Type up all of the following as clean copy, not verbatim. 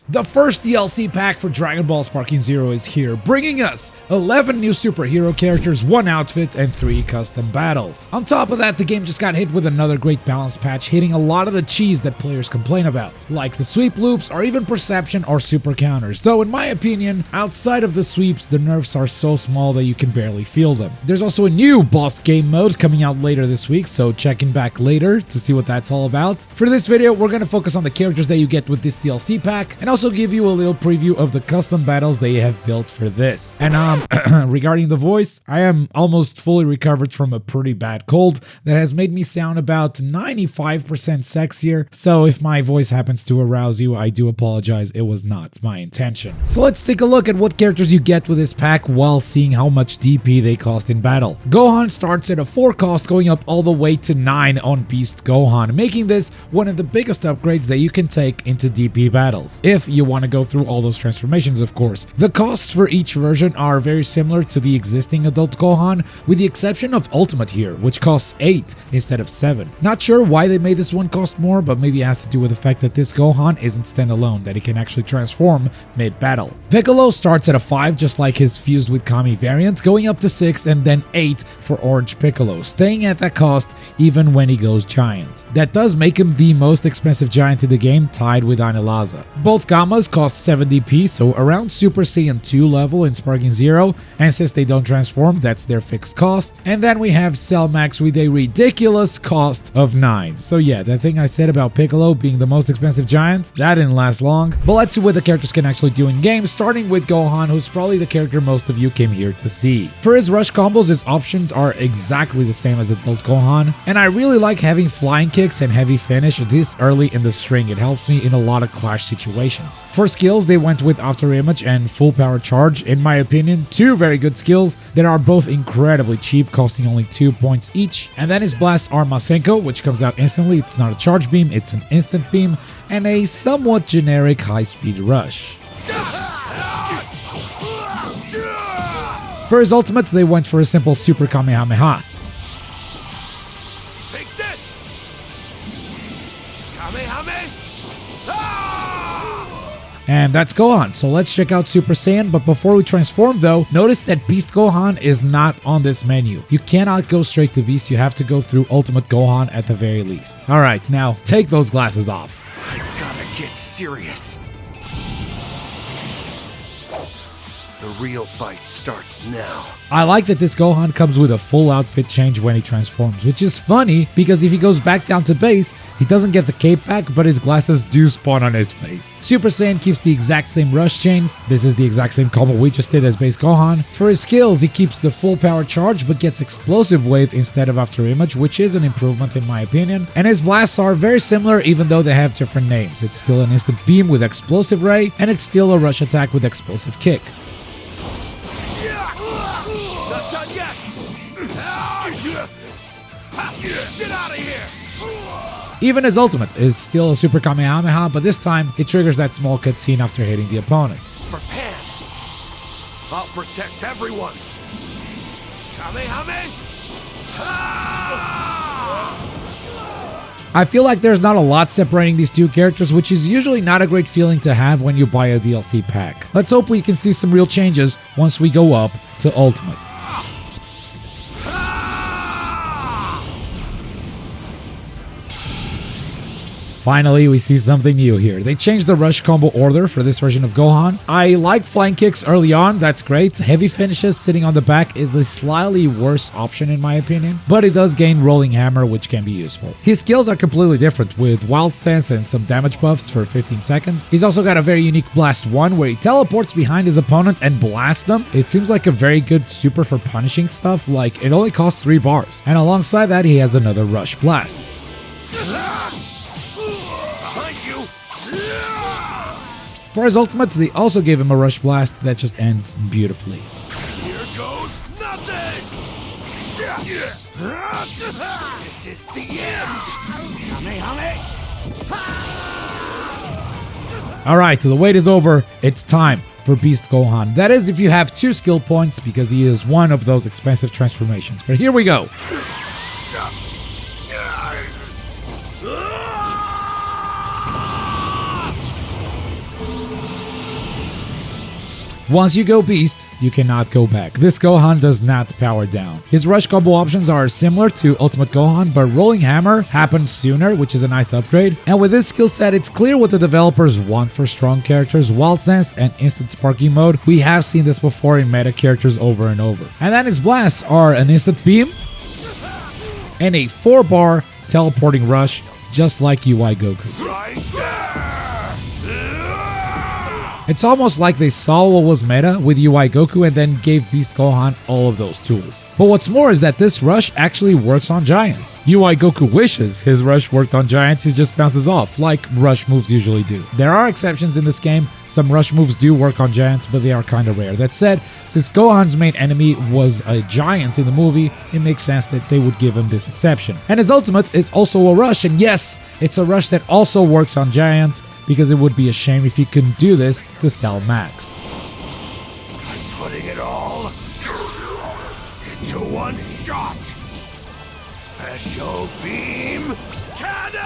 The first DLC pack for Dragon Ball Sparking Zero is here, bringing us 11 new superhero characters, 1 outfit, and 3 custom battles. On top of that, the game just got hit with another great balance patch, hitting a lot of the cheese that players complain about, like the sweep loops or even perception or super counters, though in my opinion, outside of the sweeps, the nerfs are so small that you can barely feel them. There's also a new boss game mode coming out later this week, so check in back later to see what that's all about. For this video, we're going to focus on the characters that you get with this DLC pack, and also give you a little preview of the custom battles they have built for this. And regarding the voice, I am almost fully recovered from a pretty bad cold that has made me sound about 95% sexier, so if my voice happens to arouse you, I do apologize, it was not my intention. So let's take a look at what characters you get with this pack while seeing how much DP they cost in battle. Gohan starts at a 4 cost, going up all the way to 9 on Beast Gohan, making this one of the biggest upgrades that you can take into DP battles, if you want to go through all those transformations, of course. The costs for each version are very similar to the existing adult Gohan, with the exception of Ultimate here, which costs 8 instead of 7. Not sure why they made this one cost more, but maybe it has to do with the fact that this Gohan isn't standalone, that he can actually transform mid-battle. Piccolo starts at a 5, just like his fused with Kami variant, going up to 6 and then 8 for Orange Piccolo, staying at that cost even when he goes Giant. That does make him the most expensive Giant in the game, tied with Anelaza. Both Gammas cost 70p, so around Super Saiyan 2 level in Sparking Zero, and since they don't transform, that's their fixed cost. And then we have Cell Max with a ridiculous cost of 9. So yeah, that thing I said about Piccolo being the most expensive Giant, that didn't last long. But let's see what the characters can actually do in game, starting with Gohan, who's probably the character most of you came here to see. For his rush combos, his options are exactly the same as adult Gohan, and I really like having flying kicks and heavy finish this early in the string. It helps me in a lot of clash situations. For skills, they went with After Image and Full Power Charge, in my opinion, 2 very good skills that are both incredibly cheap, costing only 2 points each. And then his blasts are Masenko, which comes out instantly. It's not a charge beam, it's an instant beam, and a somewhat generic high-speed rush. For his ultimates, they went for a simple Super Kamehameha. Take this! Kamehameha! And that's Gohan, so let's check out Super Saiyan. But before we transform though, notice that Beast Gohan is not on this menu. You cannot go straight to Beast, you have to go through Ultimate Gohan at the very least. Alright, now take those glasses off. I gotta get serious. The real fight starts now. I like that this Gohan comes with a full outfit change when he transforms, which is funny because if he goes back down to base, he doesn't get the cape back, but his glasses do spawn on his face. Super Saiyan keeps the exact same rush chains. This is the exact same combo we just did as base Gohan. For his skills, he keeps the full power charge but gets explosive wave instead of After Image, which is an improvement in my opinion. And his blasts are very similar even though they have different names. It's still an instant beam with explosive ray, and it's still a rush attack with explosive kick. Not done yet! Get out of here! Even his ultimate is still a Super Kamehameha, but this time it triggers that small cutscene after hitting the opponent. For Pan, I'll protect everyone. Kamehameha! I feel like there's not a lot separating these two characters, which is usually not a great feeling to have when you buy a DLC pack. Let's hope we can see some real changes once we go up to Ultimate. Finally, we see something new here. They changed the rush combo order for this version of Gohan. I like flying kicks early on, that's great. Heavy finishes sitting on the back is a slightly worse option in my opinion, but it does gain Rolling Hammer, which can be useful. His skills are completely different, with Wild Sense and some damage buffs for 15 seconds. He's also got a very unique Blast 1 where he teleports behind his opponent and blasts them. It seems like a very good super for punishing stuff, like it only costs 3 bars. And alongside that, he has another Rush Blast. For his ultimates, they also gave him a Rush Blast that just ends beautifully. Here goes nothing! This is the end! Alright, so the wait is over. It's time for Beast Gohan. That is if you have 2 skill points, because he is one of those expensive transformations. But here we go. Once you go Beast, you cannot go back. This Gohan does not power down. His rush combo options are similar to Ultimate Gohan, but Rolling Hammer happens sooner, which is a nice upgrade. And with this skill set, it's clear what the developers want for strong characters: Wild Sense and Instant Sparking Mode. We have seen this before in meta characters over and over. And then his blasts are an Instant Beam and a 4-bar teleporting rush, just like UI Goku. Right there! It's almost like they saw what was meta with UI Goku and then gave Beast Gohan all of those tools. But what's more is that this rush actually works on Giants. UI Goku wishes his rush worked on Giants, he just bounces off, like rush moves usually do. There are exceptions in this game. Some rush moves do work on Giants, but they are kind of rare. That said, since Gohan's main enemy was a Giant in the movie, it makes sense that they would give him this exception. And his ultimate is also a rush, and yes, it's a rush that also works on Giants, because it would be a shame if you couldn't do this to Cell Max. I'm putting it all into one shot. Special beam cannon!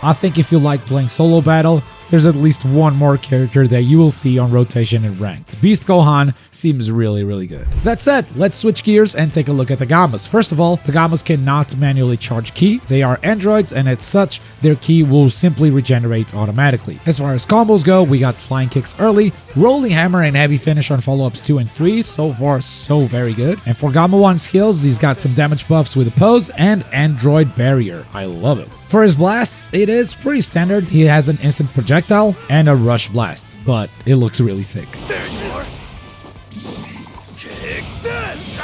I think if you like playing solo battle, there's at least one more character that you will see on rotation in ranked. Beast Gohan seems really good. That said, let's switch gears and take a look at the Gammas. First of all, the Gammas cannot manually charge ki. They are androids, and as such, their ki will simply regenerate automatically. As far as combos go, we got flying kicks early, rolling hammer and heavy finish on follow-ups 2 and 3. So far, so very good. And for Gamma 1 skills, he's got some damage buffs with a pose and android barrier. I love it. For his blasts, it is pretty standard. He has an instant projectile and a rush blast, but it looks really sick. There you are. Take this!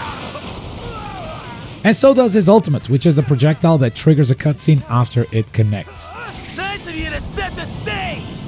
And so does his ultimate, which is a projectile that triggers a cutscene after it connects. Nice of you to set the stage!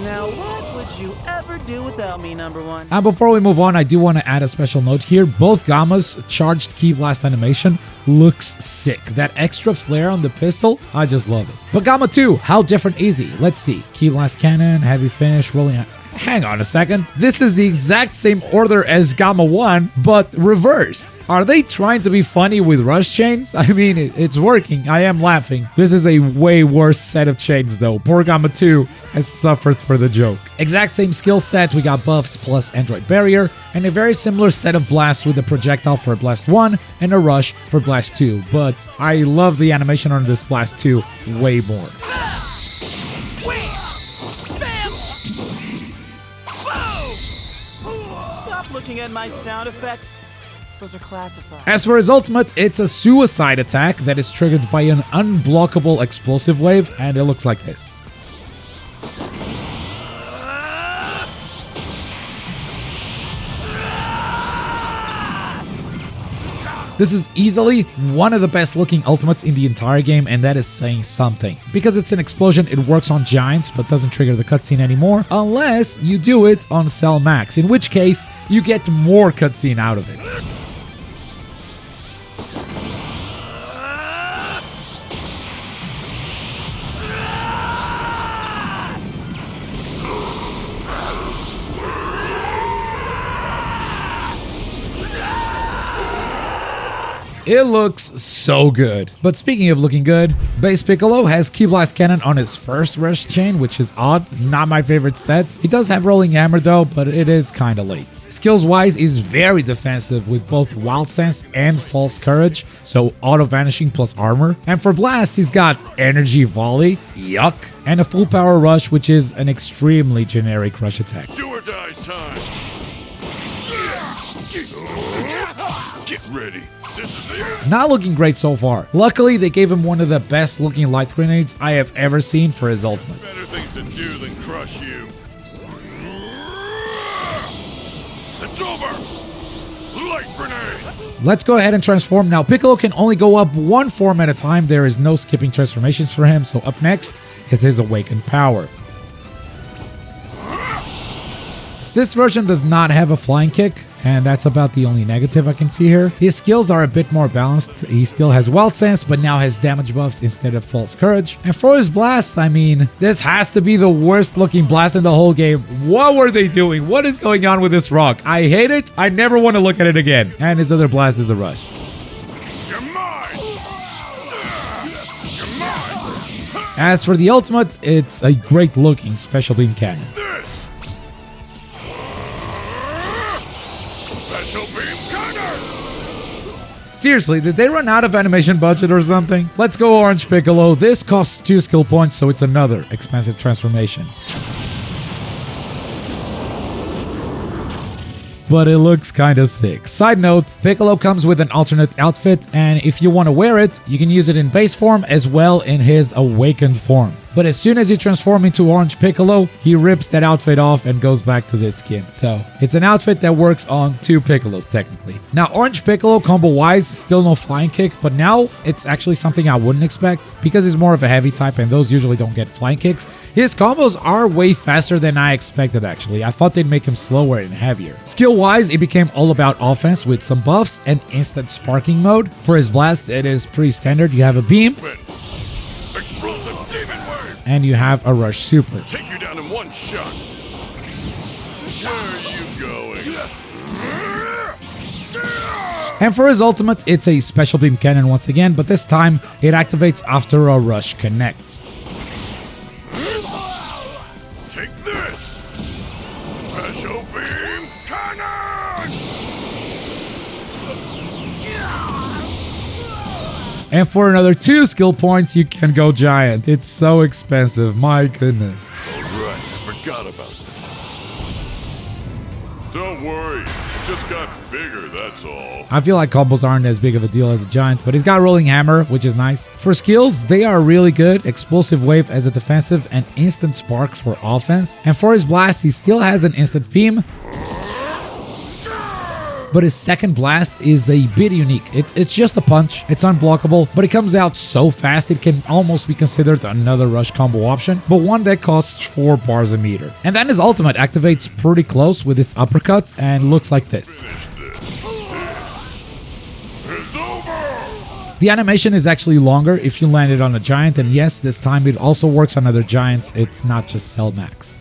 Now what would you ever do without me, number one? And before we move on, I do want to add a special note here. Both Gamma's charged ki blast animation looks sick. That extra flare on the pistol, I just love it. But Gamma 2, how different is he? Let's see. Ki blast cannon, heavy finish, rolling... Hang on a second. This is the exact same order as Gamma 1, but reversed. Are they trying to be funny with rush chains? I mean, it's working. I am laughing. This is a way worse set of chains though. Poor Gamma 2 has suffered for the joke. Exact same skill set. We got buffs plus android barrier and a very similar set of blasts with a projectile for blast 1 and a rush for blast 2. But I love the animation on this blast 2 way more. Looking at my sound effects, those are classified. As for his ultimate, it's a suicide attack that is triggered by an unblockable explosive wave, and it looks like this. This is easily one of the best looking ultimates in the entire game, and that is saying something. Because it's an explosion, it works on Giants, but doesn't trigger the cutscene anymore, unless you do it on Cell Max, in which case, you get more cutscene out of it. It looks so good. But speaking of looking good, Base Piccolo has Ki Blast Cannon on his first rush chain, which is odd. Not my favorite set. He does have Rolling Hammer though, but it is kinda late. Skills wise, is very defensive with both Wild Sense and False Courage, so auto vanishing plus armor. And for Blast, he's got Energy Volley, yuck, and a full power rush, which is an extremely generic rush attack. Do or die time. Get ready. This is the... Not looking great so far. Luckily, they gave him one of the best looking light grenades I have ever seen for his ultimate. Better things to do than crush you. It's over. Light grenade. Let's go ahead and transform. Now, Piccolo can only go up one form at a time. There is no skipping transformations for him. So up next is his Awakened power. This version does not have a flying kick, and that's about the only negative I can see here. His skills are a bit more balanced. He still has Wild Sense, but now has damage buffs instead of False Courage. And for his blast, I mean, this has to be the worst looking blast in the whole game. What were they doing? What is going on with this rock? I hate it. I never want to look at it again. And his other blast is a rush. As for the ultimate, it's a great looking special beam cannon. This! Special beam cannon! Seriously, did they run out of animation budget or something? Let's go Orange Piccolo. This costs 2 skill points, so it's another expensive transformation. But it looks kinda sick. Side note, Piccolo comes with an alternate outfit, and if you want to wear it, you can use it in base form as well in his awakened form. But as soon as you transform into Orange Piccolo, he rips that outfit off and goes back to this skin. So it's an outfit that works on 2 Piccolos technically. Now Orange Piccolo combo wise, still no flying kick, but now it's actually something I wouldn't expect because he's more of a heavy type and those usually don't get flying kicks. His combos are way faster than I expected actually. I thought they'd make him slower and heavier. Skill wise, it became all about offense with some buffs and instant sparking mode. For his blast, it is pretty standard. You have a beam. Explosive demon wave! And you have a rush super. Take you down in one shot. Where are you going? And for his ultimate, it's a special beam cannon once again, but this time it activates after a rush connects. Take this! Special beam cannon! And for another 2 skill points, you can go Giant. It's so expensive, my goodness. Alright, I forgot about that. Don't worry, it just got bigger, that's all. I feel like combos aren't as big of a deal as a Giant, but he's got Rolling Hammer, which is nice. For skills, they are really good. Explosive Wave as a defensive and Instant Spark for offense. And for his blast, he still has an Instant Beam, but his second blast is a bit unique. It's just a punch, it's unblockable, but it comes out so fast it can almost be considered another rush combo option, but one that costs 4 bars a meter. And then his ultimate activates pretty close with his uppercut and looks like this. Finish this. This is over! The animation is actually longer if you land it on a Giant, and yes, this time it also works on other Giants, it's not just Cell Max.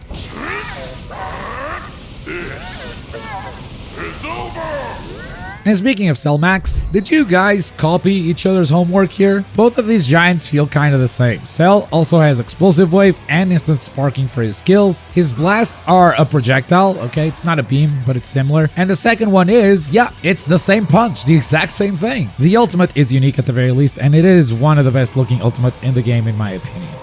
And speaking of Cell Max, did you guys copy each other's homework here? Both of these Giants feel kind of the same. Cell also has Explosive Wave and Instant Sparking for his skills. His blasts are a projectile, okay? It's not a beam, but it's similar. And the second one is, yeah, it's the same punch, the exact same thing. The ultimate is unique at the very least, and it is one of the best looking ultimates in the game in my opinion.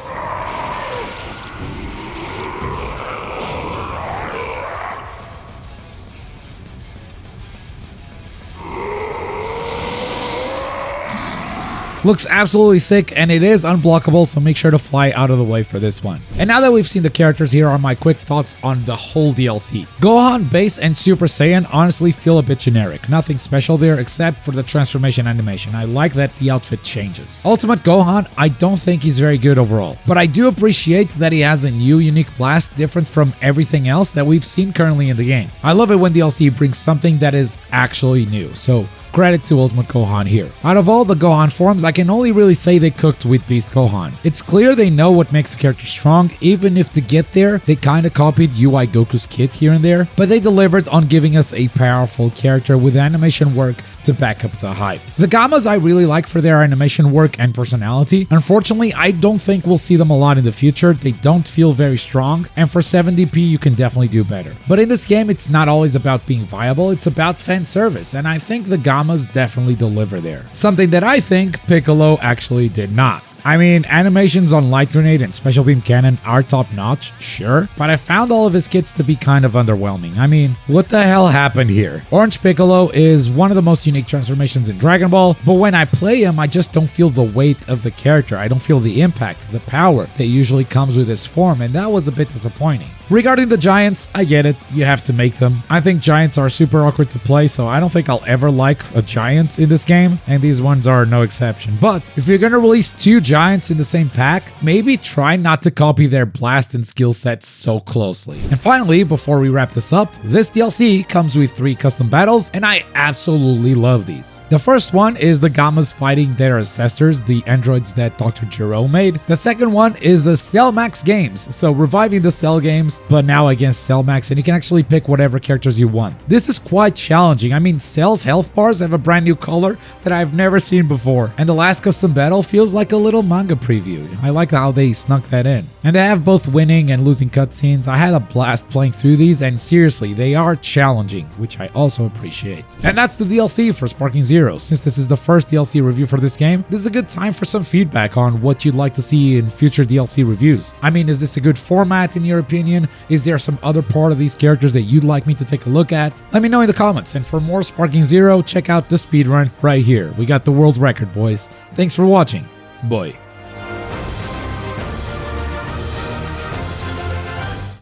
Looks absolutely sick, and it is unblockable, so make sure to fly out of the way for this one. And now that we've seen the characters, here are my quick thoughts on the whole DLC. Gohan Base and Super Saiyan honestly feel a bit generic. Nothing special there except for the transformation animation. I like that the outfit changes. Ultimate Gohan, I don't think he's very good overall, but I do appreciate that he has a new unique blast different from everything else that we've seen currently in the game. I love it when DLC brings something that is actually new, so credit to Ultimate Gohan here. Out of all the Gohan forms, I can only really say they cooked with Beast Gohan. It's clear they know what makes a character strong, even if to get there, they kinda copied UI Goku's kit here and there, but they delivered on giving us a powerful character with animation work to back up the hype. The Gammas I really like for their animation work and personality. Unfortunately, I don't think we'll see them a lot in the future. They don't feel very strong, and for 70p you can definitely do better. But in this game, it's not always about being viable, it's about fan service, and I think the Gammas definitely deliver there. Something that I think Piccolo actually did not. I mean, animations on Light Grenade and Special Beam Cannon are top notch, sure, but I found all of his kits to be kind of underwhelming. I mean, what the hell happened here? Orange Piccolo is one of the most unique transformations in Dragon Ball, but when I play him, I just don't feel the weight of the character. I don't feel the impact, the power that usually comes with his form, and that was a bit disappointing. Regarding the Giants, I get it, you have to make them. I think Giants are super awkward to play, so I don't think I'll ever like a Giant in this game, and these ones are no exception. But if you're gonna release 2 Giants in the same pack, maybe try not to copy their blast and skill sets so closely. And finally, before we wrap this up, this DLC comes with 3 custom battles, and I absolutely love these. The first one is the Gammas fighting their ancestors, the androids that Dr. Gero made. The second one is the Cell Max games, so reviving the Cell games games, but now against Cell Max, and you can actually pick whatever characters you want. This is quite challenging. I mean, Cell's health bars have a brand new color that I've never seen before, and the last custom battle feels like a little manga preview. I like how they snuck that in. And they have both winning and losing cutscenes. I had a blast playing through these, and seriously, they are challenging, which I also appreciate. And that's the DLC for Sparking Zero. Since this is the first DLC review for this game, this is a good time for some feedback on what you'd like to see in future DLC reviews. I mean, is this a good format in your opinion? Is there some other part of these characters that you'd like me to take a look at? Let me know in the comments, and for more Sparking Zero, check out the speedrun right here. We got the world record, boys. Thanks for watching. Bye.